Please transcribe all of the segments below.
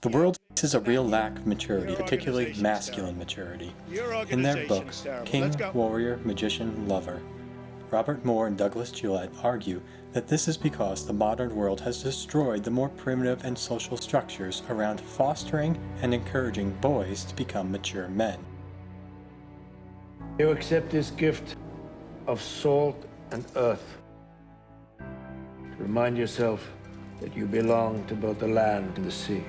The world faces a real lack of maturity, particularly masculine maturity. In their book, King, Warrior, Magician, Lover, Robert Moore and Douglas Gillette argue that this is because the modern world has destroyed the more primitive and social structures around fostering and encouraging boys to become mature men. You accept this gift of salt and earth to remind yourself that you belong to both the land and the sea.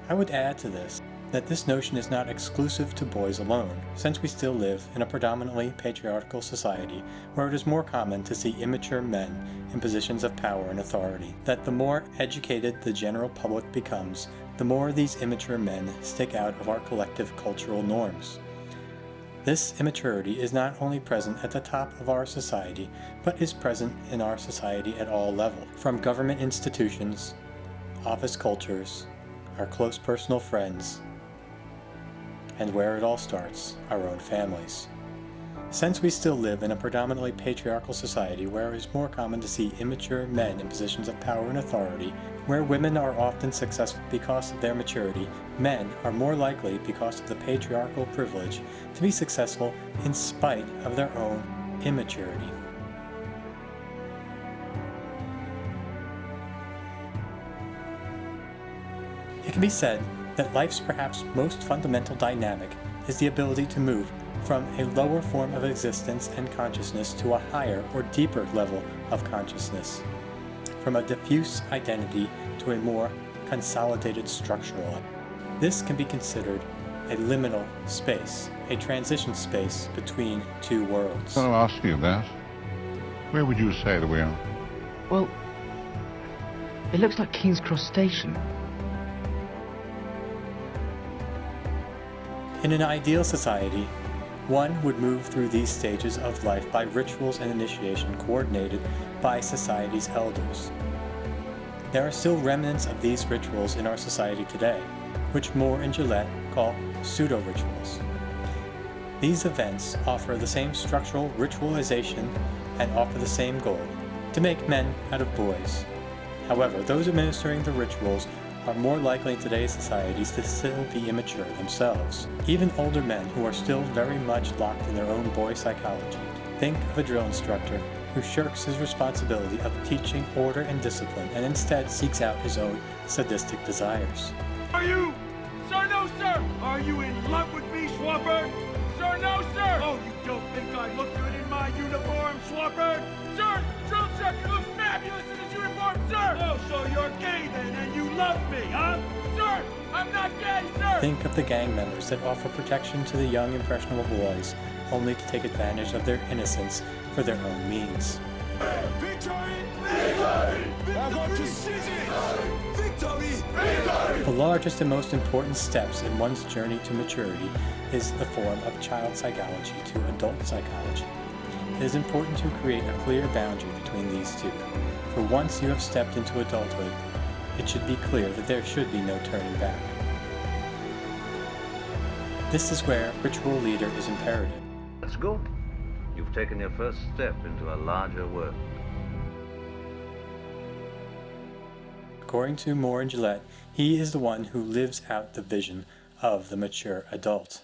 I would add to this that this notion is not exclusive to boys alone, since we still live in a predominantly patriarchal society where it is more common to see immature men in positions of power and authority. That the more educated the general public becomes, the more these immature men stick out of our collective cultural norms. This immaturity is not only present at the top of our society, but is present in our society at all levels, from government institutions, office cultures, our close personal friends, and where it all starts, our own families. Since we still live in a predominantly patriarchal society where it is more common to see immature men in positions of power and authority, where women are often successful because of their maturity, men are more likely, because of the patriarchal privilege, to be successful in spite of their own immaturity. It can be said that life's perhaps most fundamental dynamic is the ability to move from a lower form of existence and consciousness to a higher or deeper level of consciousness, from a diffuse identity to a more consolidated structural. This can be considered a liminal space, a transition space between two worlds. I'll ask you that. Where would you say that we are? Well, it looks like King's Cross Station. In an ideal society, one would move through these stages of life by rituals and initiation coordinated by society's elders. There are still remnants of these rituals in our society today, which Moore and Gillette call pseudo-rituals. These events offer the same structural ritualization and offer the same goal, to make men out of boys. However, those administering the rituals are more likely in today's societies to still be immature themselves. Even older men who are still very much locked in their own boy psychology. Think of a drill instructor who shirks his responsibility of teaching order and discipline and instead seeks out his own sadistic desires. Are you? Sir, no, sir! Are you in love with me, Swafford? Sir, no, sir! Oh, you don't think I look good in my uniform, Swafford? Sir, drill instructor looks fabulous in his uniform, sir! Oh, so you're gay then, and you love me, huh? Sir, I'm not gay, sir! Think of the gang members that offer protection to the young, impressionable boys, only to take advantage of their innocence for their own means. Victory! Victory! Victory! The largest and most important steps in one's journey to maturity is the form of child psychology to adult psychology. It is important to create a clear boundary between these two, for once you have stepped into adulthood, it should be clear that there should be no turning back. This is where ritual leader is imperative. Let's go. You've taken your first step into a larger world. According to Moore and Gillette, he is the one who lives out the vision of the mature adult,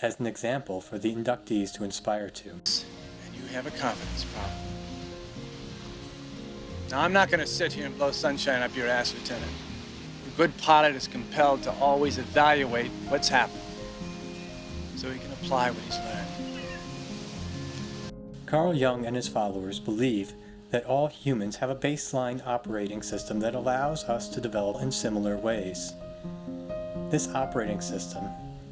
as an example for the inductees to inspire to. And you have a confidence problem. Now, I'm not going to sit here and blow sunshine up your ass, Lieutenant. A good pilot is compelled to always evaluate what's happened so he can apply what he's learned. Carl Jung and his followers believe that all humans have a baseline operating system that allows us to develop in similar ways. This operating system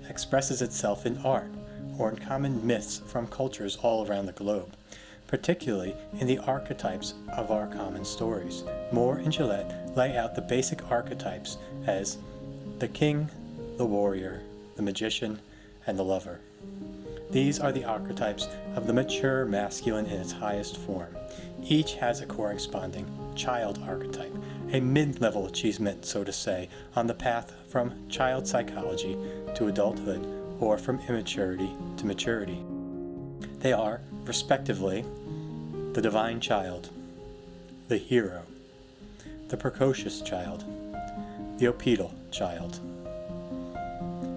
expresses itself in art or in common myths from cultures all around the globe, particularly in the archetypes of our common stories. Moore and Gillette lay out the basic archetypes as the king, the warrior, the magician, and the lover. These are the archetypes of the mature masculine in its highest form. Each has a corresponding child archetype, a mid-level achievement, so to say, on the path from child psychology to adulthood, or from immaturity to maturity. They are respectively, the Devine Child, the Hero, the Precocious Child, the Oedipal Child.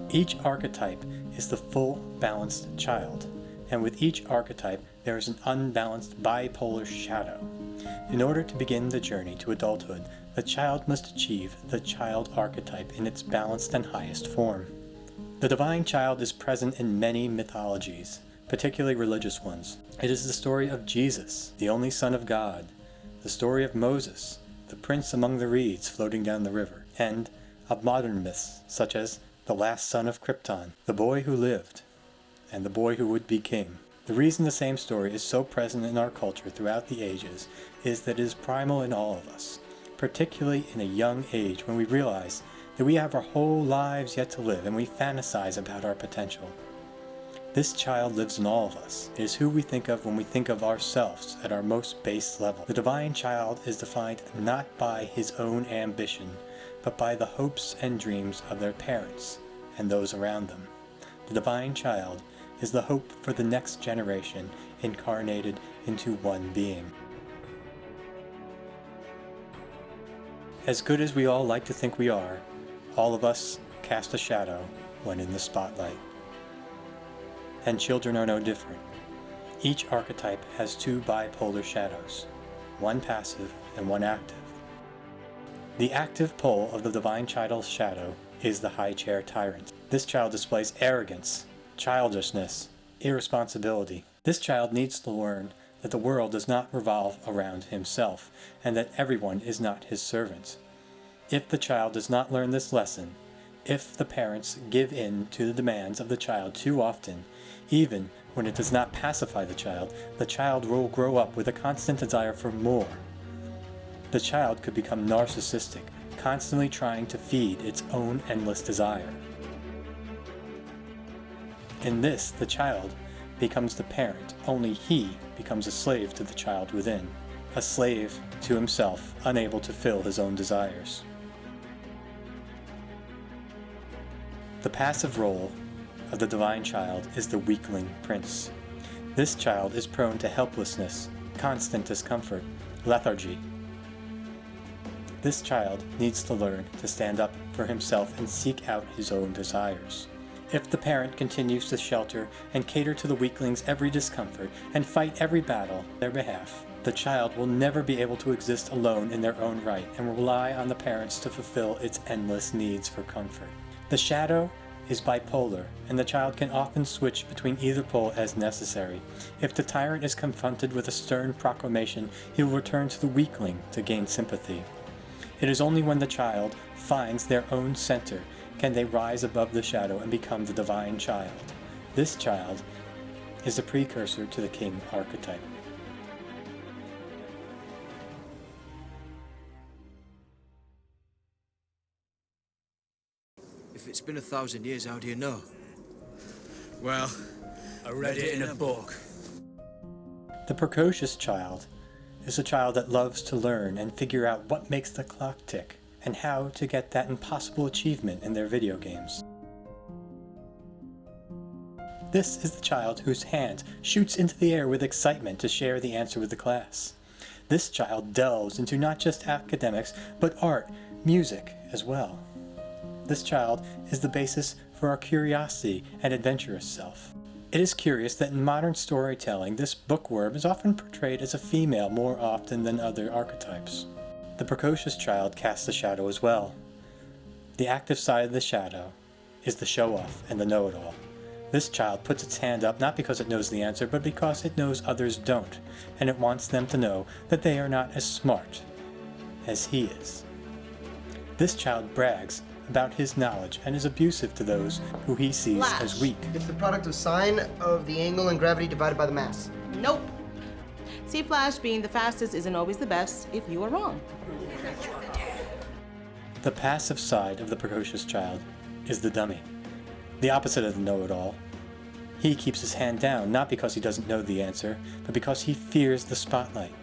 Each archetype is the full balanced child, and with each archetype there is an unbalanced bipolar shadow. In order to begin the journey to adulthood, the child must achieve the child archetype in its balanced and highest form. The Devine Child is present in many mythologies, particularly religious ones. It is the story of Jesus, the only Son of God, the story of Moses, the prince among the reeds floating down the river, and of modern myths such as the last son of Krypton, the boy who lived, and the boy who would be king. The reason the same story is so present in our culture throughout the ages is that it is primal in all of us, particularly in a young age when we realize that we have our whole lives yet to live and we fantasize about our potential. This child lives in all of us. It is who we think of when we think of ourselves at our most base level. The Devine Child is defined not by his own ambition, but by the hopes and dreams of their parents and those around them. The Devine Child is the hope for the next generation incarnated into one being. As good as we all like to think we are, all of us cast a shadow when in the spotlight. And children are no different. Each archetype has two bipolar shadows, one passive and one active. The active pole of the Devine Child's shadow is the high chair tyrant. This child displays arrogance, childishness, irresponsibility. This child needs to learn that the world does not revolve around himself, and that everyone is not his servant. If the child does not learn this lesson, if the parents give in to the demands of the child too often, even when it does not pacify the child will grow up with a constant desire for more. The child could become narcissistic, constantly trying to feed its own endless desire. In this, the child becomes the parent, only he becomes a slave to the child within, a slave to himself, unable to fill his own desires. The passive role of the Devine Child is the weakling prince. This child is prone to helplessness, constant discomfort, lethargy. This child needs to learn to stand up for himself and seek out his own desires. If the parent continues to shelter and cater to the weakling's every discomfort and fight every battle on their behalf, the child will never be able to exist alone in their own right and will rely on the parents to fulfill its endless needs for comfort. The shadow is bipolar, and the child can often switch between either pole as necessary. If the tyrant is confronted with a stern proclamation, he will return to the weakling to gain sympathy. It is only when the child finds their own center can they rise above the shadow and become the Devine Child. This child is the precursor to the king archetype. If it's been 1,000 years, how do you know? Well, I read it in a book. The Precocious Child is a child that loves to learn and figure out what makes the clock tick and how to get that impossible achievement in their video games. This is the child whose hand shoots into the air with excitement to share the answer with the class. This child delves into not just academics, but art, music as well. This child is the basis for our curiosity and adventurous self. It is curious that in modern storytelling, this bookworm is often portrayed as a female more often than other archetypes. The Precocious Child casts a shadow as well. The active side of the shadow is the show-off and the know-it-all. This child puts its hand up not because it knows the answer, but because it knows others don't, and it wants them to know that they are not as smart as he is. This child brags about his knowledge and is abusive to those who he sees as weak. It's the product of sine of the angle and gravity divided by the mass. Nope. See, Flash, being the fastest isn't always the best if you are wrong. The passive side of the Precocious Child is the dummy, the opposite of the know-it-all. He keeps his hand down not because he doesn't know the answer, but because he fears the spotlight.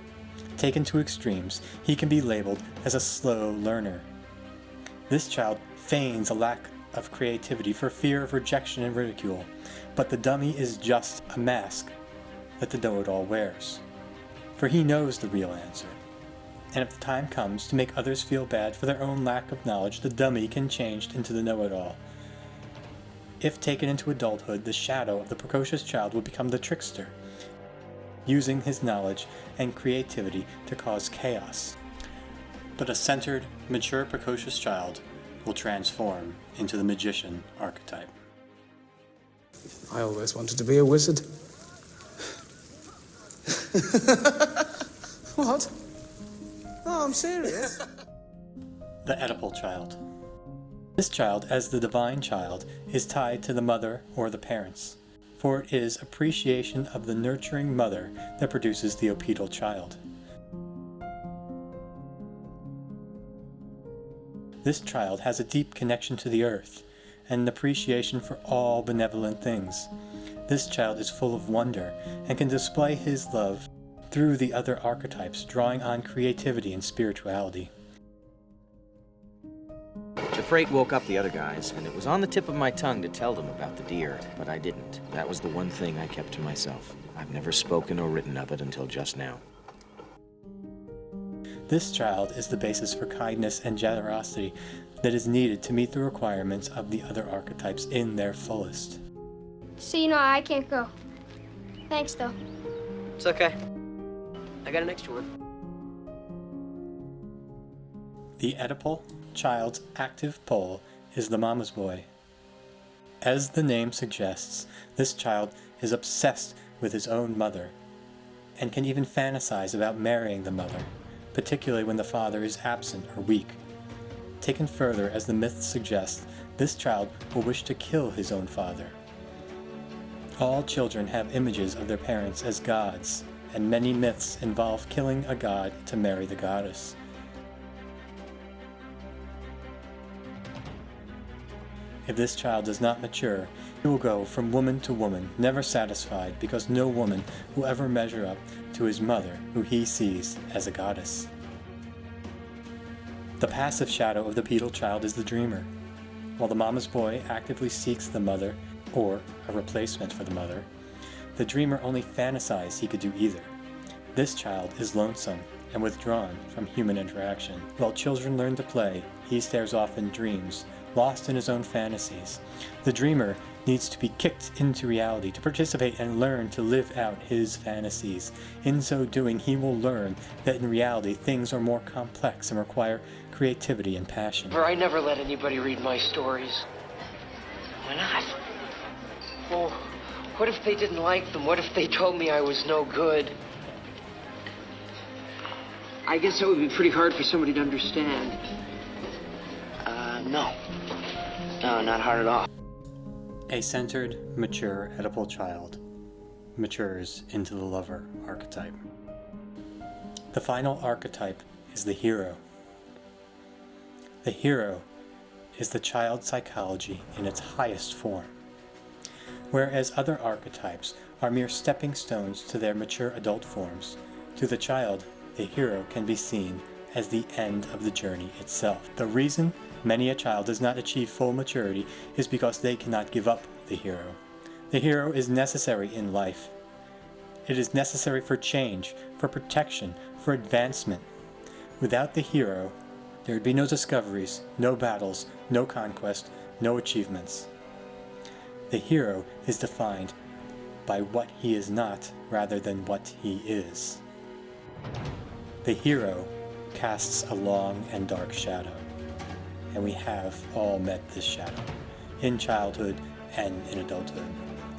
Taken to extremes, he can be labeled as a slow learner. This child feigns a lack of creativity for fear of rejection and ridicule, but the dummy is just a mask that the know-it-all wears. For he knows the real answer. And if the time comes to make others feel bad for their own lack of knowledge, the dummy can change into the know-it-all. If taken into adulthood, the shadow of the precocious child will become the trickster, using his knowledge and creativity to cause chaos. But a centered, mature precocious child will transform into the magician archetype. I always wanted to be a wizard. What? Oh, I'm serious. The Oedipal Child. This child, as the Devine Child, is tied to the mother or the parents, for it is appreciation of the nurturing mother that produces the Oedipal Child. This child has a deep connection to the earth and an appreciation for all benevolent things. This child is full of wonder and can display his love through the other archetypes, drawing on creativity and spirituality. Freight woke up the other guys, and it was on the tip of my tongue to tell them about the deer, but I didn't. That was the one thing I kept to myself. I've never spoken or written of it until just now. This child is the basis for kindness and generosity that is needed to meet the requirements of the other archetypes in their fullest. See, no, I can't go. Thanks, though. It's okay. I got an extra one. The Oedipal Child's active pole is the mama's boy. As the name suggests, this child is obsessed with his own mother and can even fantasize about marrying the mother, particularly when the father is absent or weak. Taken further, as the myth suggests, this child will wish to kill his own father. All children have images of their parents as gods, and many myths involve killing a god to marry the goddess. If this child does not mature, he will go from woman to woman, never satisfied, because no woman will ever measure up to his mother, who he sees as a goddess. The passive shadow of the pedal child is the dreamer. While the mama's boy actively seeks the mother, or a replacement for the mother, the dreamer only fantasizes he could do either. This child is lonesome and withdrawn from human interaction. While children learn to play, he stares off in dreams, lost in his own fantasies. The dreamer needs to be kicked into reality to participate and learn to live out his fantasies. In so doing, he will learn that in reality things are more complex and require creativity and passion. I never let anybody read my stories. Why not? Well, what if they didn't like them? What if they told me I was no good? I guess that would be pretty hard for somebody to understand. No. No, not hard at all. A centered, mature Oedipal child matures into the lover archetype. The final archetype is the hero. The hero is the child psychology in its highest form. Whereas other archetypes are mere stepping stones to their mature adult forms, to the child, the hero can be seen as the end of the journey itself. The reason many a child does not achieve full maturity is because they cannot give up the hero. The hero is necessary in life. It is necessary for change, for protection, for advancement. Without the hero, there would be no discoveries, no battles, no conquest, no achievements. The hero is defined by what he is not rather than what he is. The hero casts a long and dark shadow, and we have all met this shadow, in childhood and in adulthood.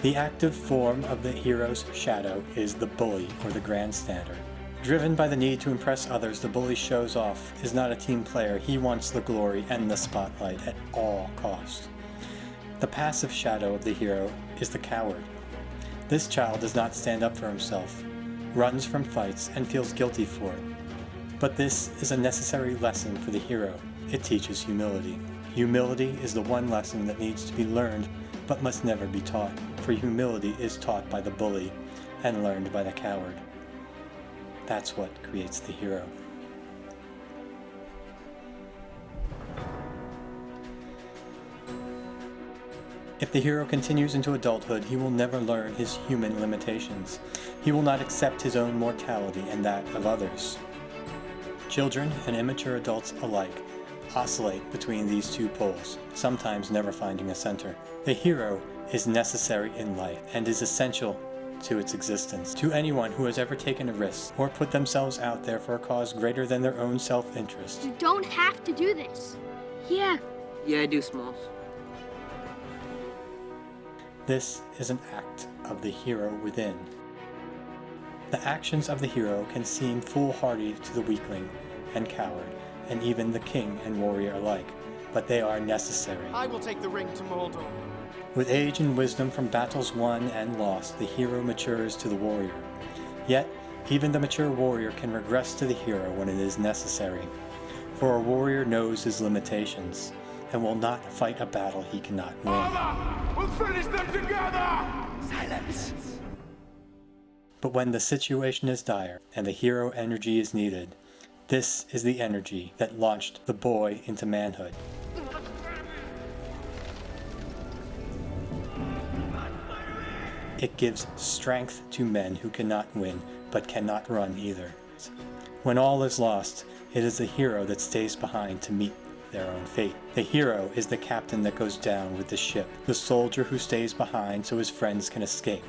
The active form of the hero's shadow is the bully or the grandstander. Driven by the need to impress others, the bully shows off, is not a team player. He wants the glory and the spotlight at all costs. The passive shadow of the hero is the coward. This child does not stand up for himself, runs from fights, and feels guilty for it. But this is a necessary lesson for the hero. It teaches humility. Humility is the one lesson that needs to be learned but must never be taught, for humility is taught by the bully and learned by the coward. That's what creates the hero. If the hero continues into adulthood, he will never learn his human limitations. He will not accept his own mortality and that of others. Children and immature adults alike oscillate between these two poles, sometimes never finding a center. The hero is necessary in life and is essential to its existence. To anyone who has ever taken a risk or put themselves out there for a cause greater than their own self-interest. You don't have to do this. Yeah. Yeah, I do, Smalls. This is an act of the hero within. The actions of the hero can seem foolhardy to the weakling and coward, and even the king and warrior alike, but they are necessary. I will take the ring to Mordor. With age and wisdom from battles won and lost, the hero matures to the warrior. Yet, even the mature warrior can regress to the hero when it is necessary, for a warrior knows his limitations, and will not fight a battle he cannot win. Father, we'll finish them together! Silence. But when the situation is dire, and the hero energy is needed, this is the energy that launched the boy into manhood. It gives strength to men who cannot win, but cannot run either. When all is lost, it is the hero that stays behind to meet their own fate. The hero is the captain that goes down with the ship, the soldier who stays behind so his friends can escape.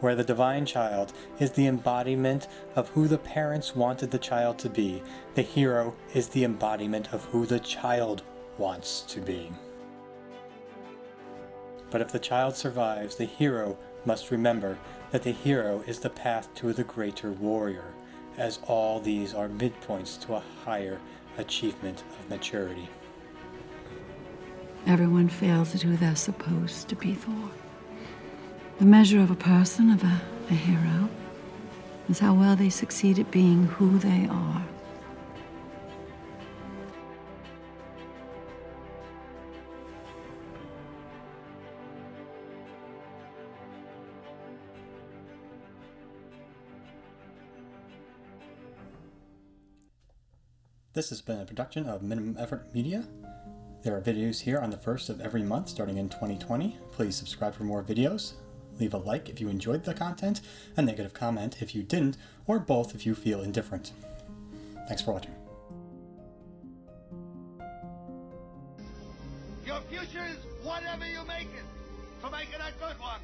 Where the Devine Child is the embodiment of who the parents wanted the child to be, the hero is the embodiment of who the child wants to be. But if the child survives, the hero must remember that the hero is the path to the greater warrior, as all these are midpoints to a higher achievement of maturity. Everyone fails at who they're supposed to be, Thor. The measure of a person, of a hero, is how well they succeed at being who they are. This has been a production of Minimum Effort Media. There are videos here on the first of every month starting in 2020. Please subscribe for more videos. Leave a like if you enjoyed the content, a negative comment if you didn't, or both if you feel indifferent. Thanks for watching. Your future is whatever you make it, so make it a good one.